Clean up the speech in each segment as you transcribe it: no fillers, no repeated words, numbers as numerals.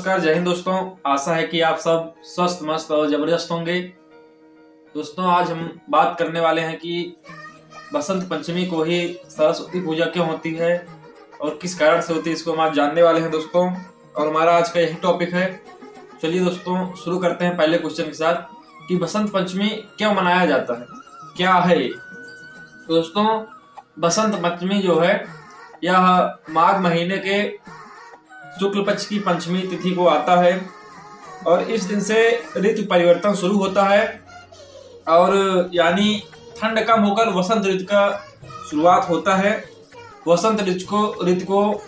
नमस्कार, जय हिंद दोस्तों। आशा है कि आप सब स्वस्थ मस्त और जबरदस्त होंगे। दोस्तों आज हम बात करने वाले हैं कि बसंत पंचमी को ही सरस्वती पूजा क्यों होती है और किस कारण से होती है, इसको हम आज जानने वाले हैं दोस्तों। और हमारा आज का यही टॉपिक है। चलिए दोस्तों शुरू करते हैं पहले क्वेश्चन के साथ कि बसंत पंचमी क्यों मनाया जाता है, क्या है ये। दोस्तों बसंत पंचमी जो है यह माघ महीने के शुक्ल पक्ष की पंचमी तिथि को आता है और इस दिन से ऋतु परिवर्तन शुरू होता है और यानी ठंड कम होकर वसंत ऋतु का शुरुआत होता है। वसंत ऋतु को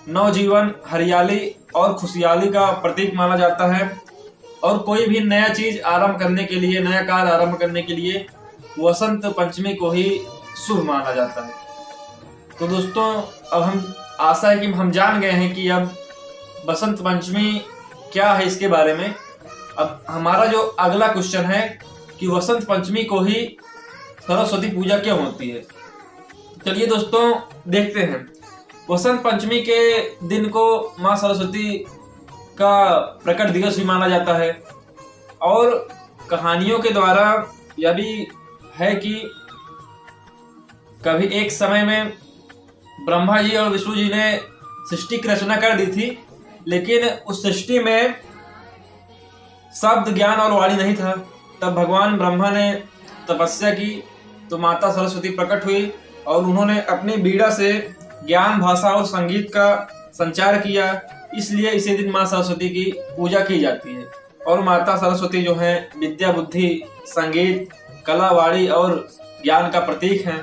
नवजीवन, हरियाली और खुशहाली का प्रतीक माना जाता है और कोई भी नया चीज आरंभ करने के लिए, नया कार्य आरंभ करने के लिए वसंत पंचमी को ही शुभ माना जाता है। तो दोस्तों अब हम आशा है कि हम जान गए हैं कि अब बसंत पंचमी क्या है इसके बारे में। अब हमारा जो अगला क्वेश्चन है कि वसंत पंचमी को ही सरस्वती पूजा क्यों होती है। चलिए दोस्तों देखते हैं। वसंत पंचमी के दिन को माँ सरस्वती का प्रकट दिवस भी माना जाता है और कहानियों के द्वारा यह भी है कि कभी एक समय में ब्रह्मा जी और विष्णु जी ने सृष्टि की रचना कर दी थी, लेकिन उस सृष्टि में शब्द, ज्ञान और वाणी नहीं था। तब भगवान ब्रह्मा ने तपस्या की तो माता सरस्वती प्रकट हुई और उन्होंने अपनी बीड़ा से ज्ञान, भाषा और संगीत का संचार किया। इसलिए इसी दिन माँ सरस्वती की पूजा की जाती है। और माता सरस्वती जो है विद्या, बुद्धि, संगीत, कला, वाणी और ज्ञान का प्रतीक है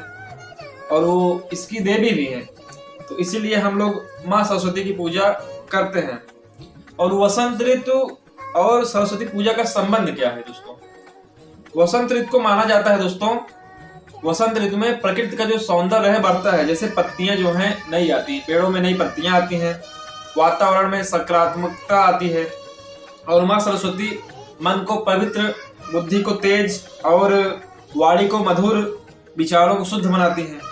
और वो इसकी देवी भी है। तो इसीलिए हम लोग माँ सरस्वती की पूजा करते हैं। और वसंत ऋतु और सरस्वती पूजा का संबंध क्या है दोस्तों। वसंत ऋतु को माना जाता है दोस्तों, वसंत ऋतु में प्रकृति का जो सौंदर्य है बढ़ता है। जैसे पत्तियां जो हैं नई आती हैं, पेड़ों में नई पत्तियां आती हैं, वातावरण में सकारात्मकता आती है और माँ सरस्वती मन को पवित्र, बुद्धि को तेज और वाणी को मधुर, विचारों को शुद्ध बनाती हैं।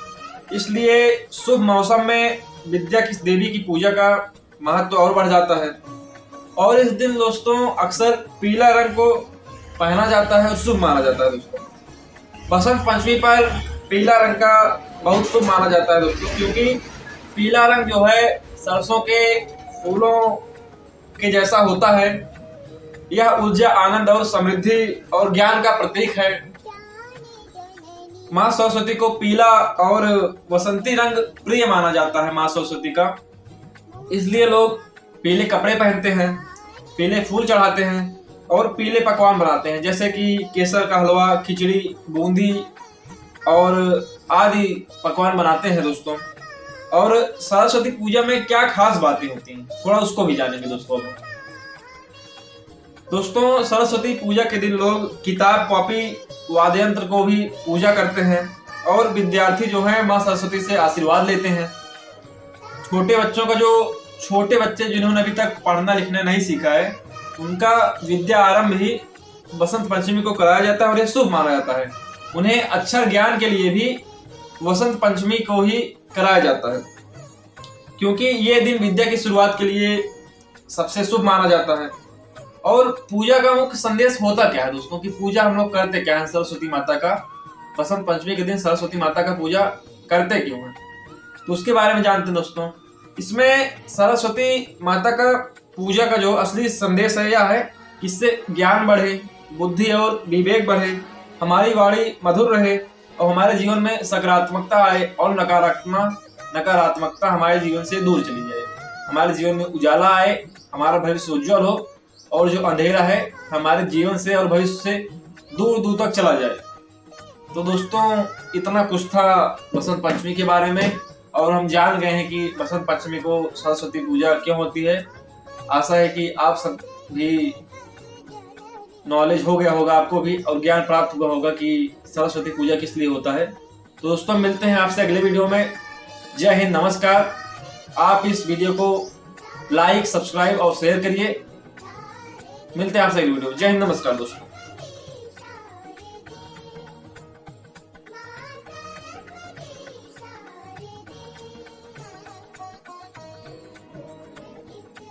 इसलिए शुभ मौसम में विद्या की देवी की पूजा का महत्व और बढ़ जाता है। और इस दिन दोस्तों अक्सर पीला रंग को पहना जाता है और शुभ माना जाता है दोस्तों। बसंत पंचमी पर पीला रंग का बहुत शुभ माना जाता है दोस्तों, क्योंकि पीला रंग जो है सरसों के फूलों के जैसा होता है। यह ऊर्जा, आनंद और समृद्धि और ज्ञान का प्रतीक है। माँ सरस्वती को पीला और वसंती रंग प्रिय माना जाता है माँ सरस्वती का। इसलिए लोग पीले कपड़े पहनते हैं, पीले फूल चढ़ाते हैं और पीले पकवान बनाते हैं, जैसे कि केसर का हलवा, खिचड़ी, बूंदी और आदि पकवान बनाते हैं दोस्तों। और सरस्वती पूजा में क्या खास बातें होती हैं, थोड़ा उसको भी जानेंगे दोस्तों। दोस्तों सरस्वती पूजा के दिन लोग किताब, कॉपी, वाद्य यंत्र को भी पूजा करते हैं और विद्यार्थी जो हैं माँ सरस्वती से आशीर्वाद लेते हैं। छोटे बच्चे जिन्होंने अभी तक पढ़ना लिखना नहीं सीखा है, उनका विद्या आरंभ ही बसंत पंचमी को कराया जाता है और यह शुभ माना जाता है। उन्हें अक्षर ज्ञान के लिए भी वसंत पंचमी को ही कराया जाता है, क्योंकि ये दिन विद्या की शुरुआत के लिए सबसे शुभ माना जाता है। और पूजा का मुख्य संदेश होता क्या है दोस्तों, कि पूजा हम लोग करते क्या है सरस्वती माता का। बसंत पंचमी के दिन सरस्वती माता का पूजा करते क्यों है, तो उसके बारे में जानते हैं दोस्तों। इसमें सरस्वती माता का पूजा का जो असली संदेश है यह है कि इससे ज्ञान बढ़े, बुद्धि और विवेक बढ़े, हमारी वाणी मधुर रहे और हमारे जीवन में सकारात्मकता आए और नकारात्मकता हमारे जीवन से दूर चली जाए। हमारे जीवन में उजाला आए, हमारा भविष्य उज्जवल हो और जो अंधेरा है हमारे जीवन से और भविष्य से दूर दूर तक चला जाए। तो दोस्तों इतना कुछ था बसंत पंचमी के बारे में और हम जान गए हैं कि बसंत पंचमी को सरस्वती पूजा क्यों होती है। आशा है कि आप सब भी नॉलेज हो गया होगा, आपको भी, और ज्ञान प्राप्त हुआ होगा कि सरस्वती पूजा किस लिए होता है। तो दोस्तों मिलते हैं आपसे अगले वीडियो में। जय हिंद, नमस्कार। आप इस वीडियो को लाइक, सब्सक्राइब और शेयर करिए। मिलते हैं आपसे अगली वीडियो। जय हिंद, नमस्कार दोस्तों।